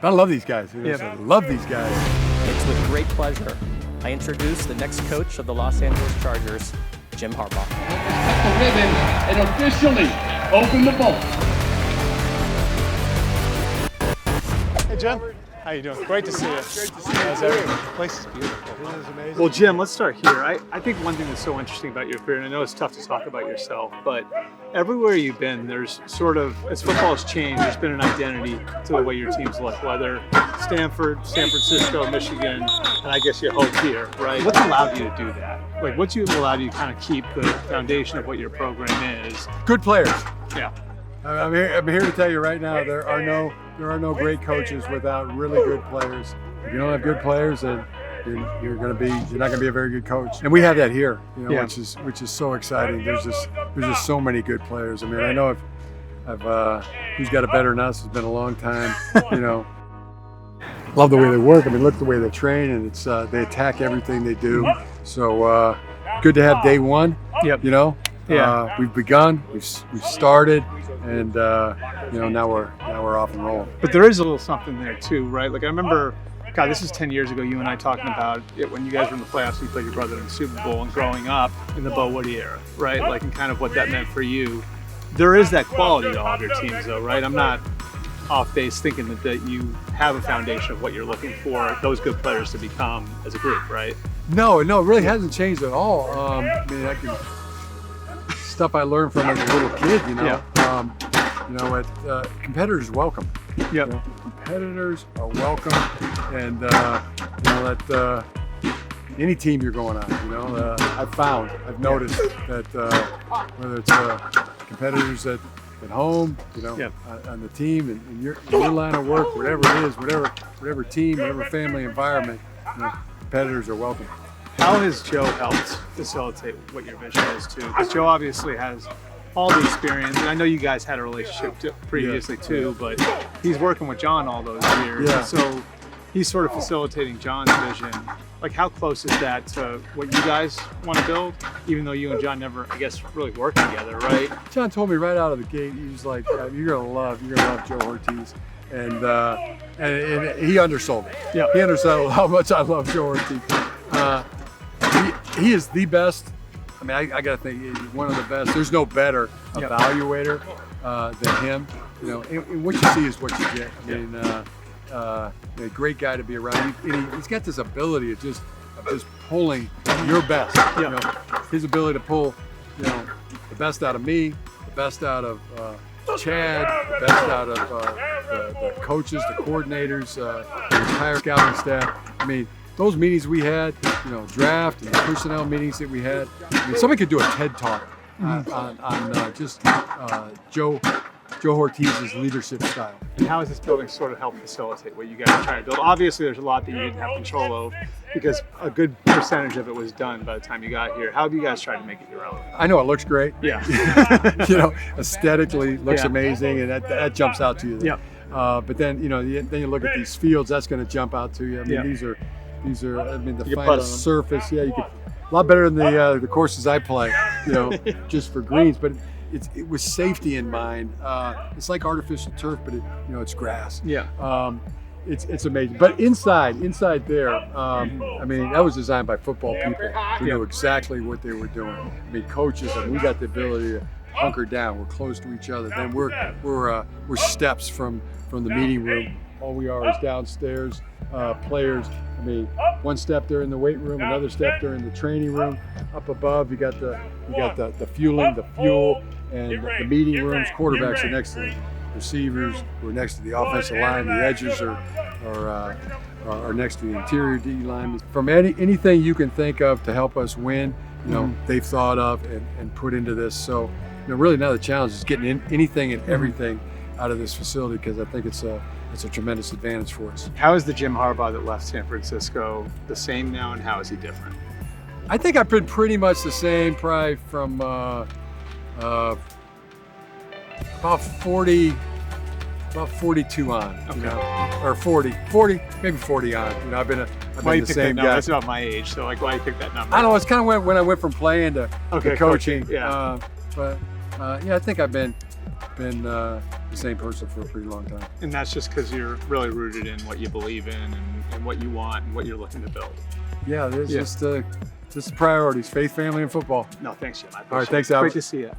I love these guys. Yeah. I love these guys. It's with great pleasure I introduce the next coach of the Los Angeles Chargers, Jim Harbaugh. Cut the ribbon and officially open the bolt. Hey, Jim. How you doing? Great to see you. Great to see you. How's everything? The place is beautiful. It is amazing. Well, Jim, let's start here. I think one thing that's so interesting about your career, and I know it's tough to talk about yourself, but everywhere you've been, there's sort of, as football has changed, there's been an identity to the way your teams look, whether Stanford, San Francisco, Michigan, and I guess you hope here, right? What's allowed you to do that? Like, what's allowed you to kind of keep the foundation of what your program is? Good players. Yeah. I'm here to tell you right now, there are no great coaches without really good players. If you don't have good players, then you're not going to be a very good coach. And we have that here, Yeah. which is so exciting. There's just so many good players. I mean, I know who's got it better than us. It's been a long time. Love the way they work. I mean, look at the way they train, and it's they attack everything they do. So good to have day one. Yep. Yeah. We've begun. We've started, and now we're off and rolling. But there is a little something there too, right? Like I remember, God, this is 10 years ago, you and I talking about it when you guys were in the playoffs, you played your brother in the Super Bowl, and growing up in the Bo Woody era, right? Like, and kind of what that meant for you. There is that quality to all of your teams though, right? I'm not off base thinking that you have a foundation of what you're looking for those good players to become as a group, right? No, it really hasn't changed at all. I mean, stuff I learned from as a little kid, competitors welcome. Yep. Competitors are welcome, and that any team you're going on, I've noticed that whether it's competitors at home, on the team, and your line of work, whatever it is, whatever team, whatever family environment, competitors are welcome. How has Joe helped facilitate what your vision is too? Because Joe obviously has all the experience, and I know you guys had a relationship previously too, but he's working with John all those years. Yeah. So he's sort of facilitating John's vision. Like, how close is that to what you guys want to build, even though you and John never, I guess, really work together, right? John told me right out of the gate, he was like, you're gonna love Joe Ortiz. And he undersold me. Yeah. He undersold how much I love Joe Ortiz. He is the best. I mean, I gotta think he's one of the best. There's no better evaluator than him. And what you see is what you get. I mean, a great guy to be around. He's got this ability of just pulling your best. His ability to pull, the best out of me, the best out of Chad, the best out of the coaches, the coordinators, the entire scouting staff. I mean, those meetings we had, draft and the personnel meetings that we had. I mean, somebody could do a TED talk on just Joe Ortiz's leadership style. And how has this building sort of helped facilitate what you guys are trying to build? Obviously, there's a lot that you didn't have control of because a good percentage of it was done by the time you got here. How have you guys tried to make it your own? I know it looks great. Yeah. Aesthetically looks amazing, and that jumps out to you. Yeah. But then you look at these fields, that's going to jump out to you. I mean, these are. I mean, the final surface. Yeah, you could a lot better than the courses I play. Just for greens, but it was safety in mind. It's like artificial turf, but it's grass. Yeah. It's amazing. But inside there, I mean, that was designed by football people who knew exactly what they were doing. I mean, coaches, and we got the ability to hunker down. We're close to each other. Then we're steps from the meeting room. All we are is downstairs. Players, I mean, one step they're in the weight room, another step they're in the training room. Up above, you got the fueling, the fuel, and the meeting rooms. Quarterbacks are next to the receivers. We're next to the offensive line. The edges are next to the interior D linemen. From anything you can think of to help us win, they've thought of and put into this. So, really now the challenge is getting anything and everything out of this facility, because I think it's a tremendous advantage for us. How is the Jim Harbaugh that left San Francisco the same now, and how is he different? I think I've been pretty much the same, probably from about 42 on, or 40, maybe 40 on. I've been the same guy. That's about my age, so why you pick that number? I don't know. It's kind of when I went from playing to coaching. Yeah. I think I've been been the same person for a pretty long time. And that's just because you're really rooted in what you believe in and what you want and what you're looking to build. Yeah, there's just priorities: faith, family, and football. No, thanks, Jim. I appreciate All right, thanks, it. Albert. Great to see you.